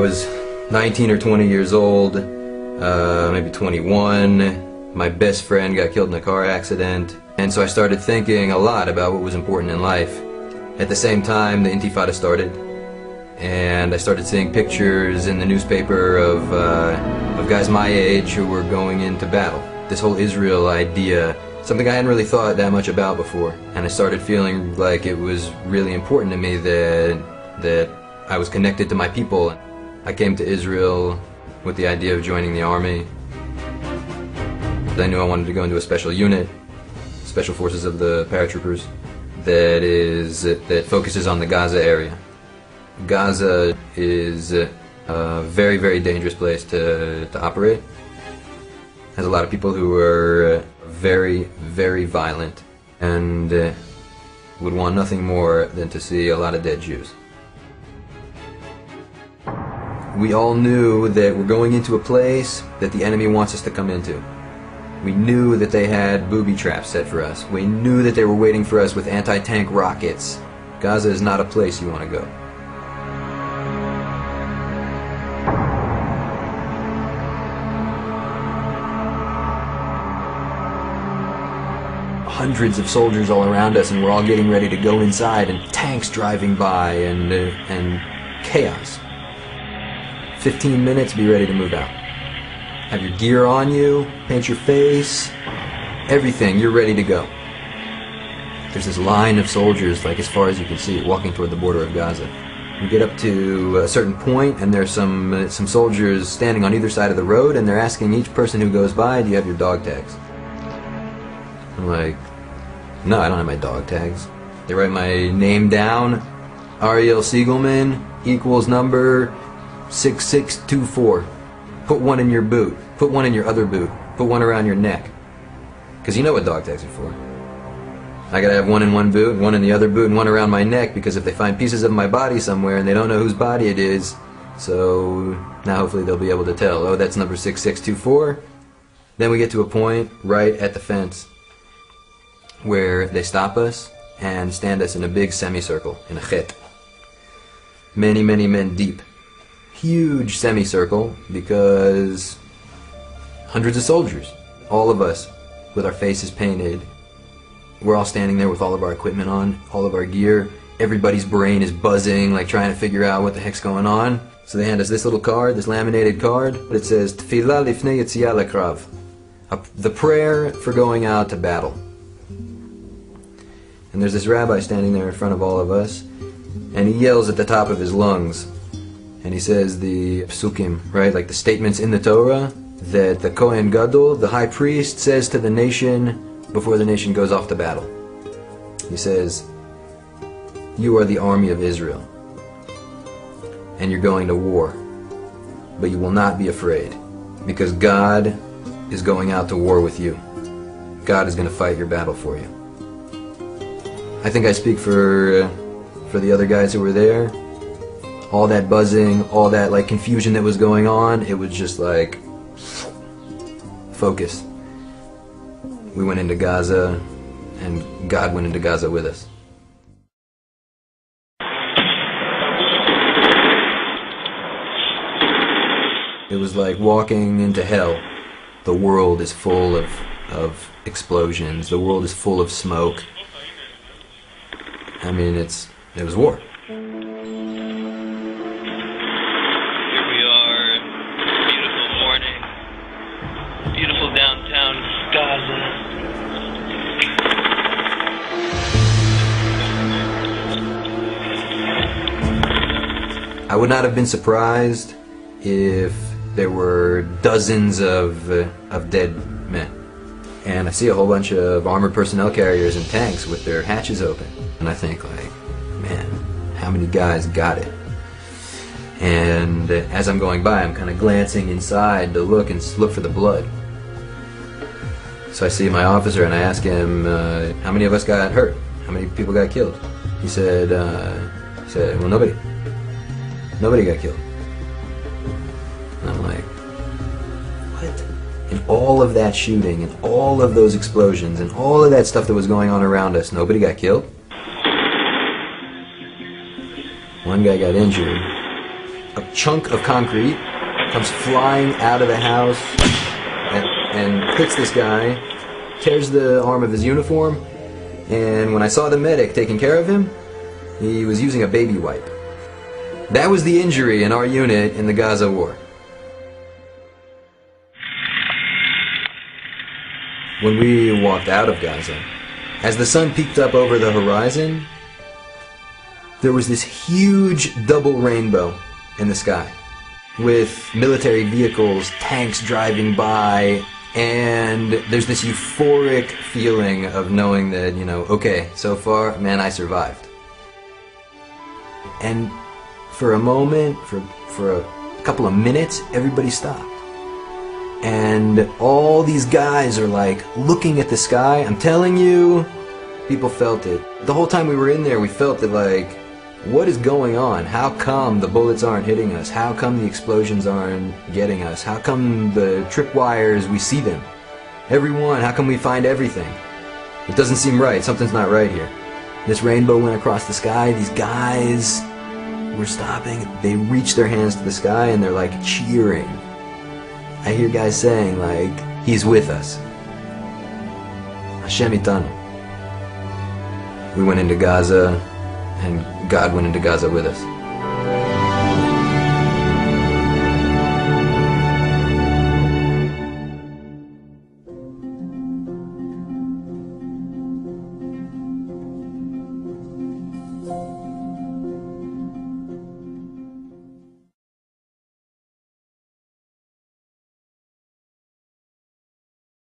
was 19 or 20 years old, maybe 21. My best friend got killed in a car accident, and so I started thinking a lot about what was important in life. At the same time, the Intifada started, and I started seeing pictures in the newspaper of guys my age who were going into battle. This whole Israel idea, something I hadn't really thought that much about before, and I started feeling like it was really important to me that I was connected to my people. I came to Israel with the idea of joining the army. I knew I wanted to go into a special unit, Special Forces of the Paratroopers, that focuses on the Gaza area. Gaza is a very, very dangerous place to operate. Has a lot of people who are very, very violent and would want nothing more than to see a lot of dead Jews. We all knew that we're going into a place that the enemy wants us to come into. We knew that they had booby traps set for us. We knew that they were waiting for us with anti-tank rockets. Gaza is not a place you want to go. Hundreds of soldiers all around us, and we're all getting ready to go inside, and tanks driving by, and chaos. 15 minutes, be ready to move out. Have your gear on you, paint your face, everything, you're ready to go. There's this line of soldiers, like as far as you can see, walking toward the border of Gaza. We get up to a certain point, and there's some soldiers standing on either side of the road, and they're asking each person who goes by, do you have your dog tags? I'm like, no, I don't have my dog tags. They write my name down, Ariel Siegelman, equals number 6624. Put one in your boot. Put one in your other boot. Put one around your neck. Because you know what dog tags are for. I gotta have one in one boot, one in the other boot, and one around my neck, because if they find pieces of my body somewhere and they don't know whose body it is, so now hopefully they'll be able to tell, oh, that's number 6624. Then we get to a point right at the fence where they stop us and stand us in a big semicircle, in a chet. Many, many men deep. Huge semicircle, because hundreds of soldiers, all of us with our faces painted. We're all standing there with all of our equipment on, all of our gear. Everybody's brain is buzzing, like trying to figure out what the heck's going on. So they hand us this little card, this laminated card. It says, Tefillah lifnei yetziah lekrav. The prayer for going out to battle. And there's this rabbi standing there in front of all of us, and he yells at the top of his lungs. And he says the psukim, right, like the statements in the Torah that the Kohen Gadol, the high priest, says to the nation before the nation goes off to battle. He says, you are the army of Israel, and you're going to war, but you will not be afraid, because God is going out to war with you. God is going to fight your battle for you. I think I speak for the other guys who were there. All that buzzing, all that like confusion that was going on, it was just like focus. We went into Gaza, and God went into Gaza with us. It was like walking into hell. The world is full of explosions. The world is full of smoke. I mean, it was war. Beautiful downtown Gaza. I would not have been surprised if there were dozens of dead men. And I see a whole bunch of armored personnel carriers and tanks with their hatches open. And I think, like, man, how many guys got it? And as I'm going by, I'm kind of glancing inside to look for the blood. So I see my officer and I ask him, how many of us got hurt? How many people got killed? He said, well, nobody. Nobody got killed. And I'm like, what? In all of that shooting and all of those explosions and all of that stuff that was going on around us, nobody got killed? One guy got injured. a chunk of concrete comes flying out of the house and hits this guy, tears the arm of his uniform, and when I saw the medic taking care of him, he was using a baby wipe. That was the injury in our unit in the Gaza war. When we walked out of Gaza, as the sun peeked up over the horizon, there was this huge double rainbow in the sky, with military vehicles, tanks driving by, and there's this euphoric feeling of knowing that, you know, okay, so far, man, I survived. And for a moment, for a couple of minutes, everybody stopped. And all these guys are like looking at the sky. I'm telling you, people felt it. The whole time we were in there, we felt it like, what is going on? How come the bullets aren't hitting us? How come the explosions aren't getting us? How come the tripwires, we see them? Everyone, how come we find everything? It doesn't seem right. Something's not right here. This rainbow went across the sky. These guys were stopping. They reached their hands to the sky and they're like cheering. I hear guys saying like, he's with us. Hashem itanu. We went into Gaza, and God went into Gaza with us.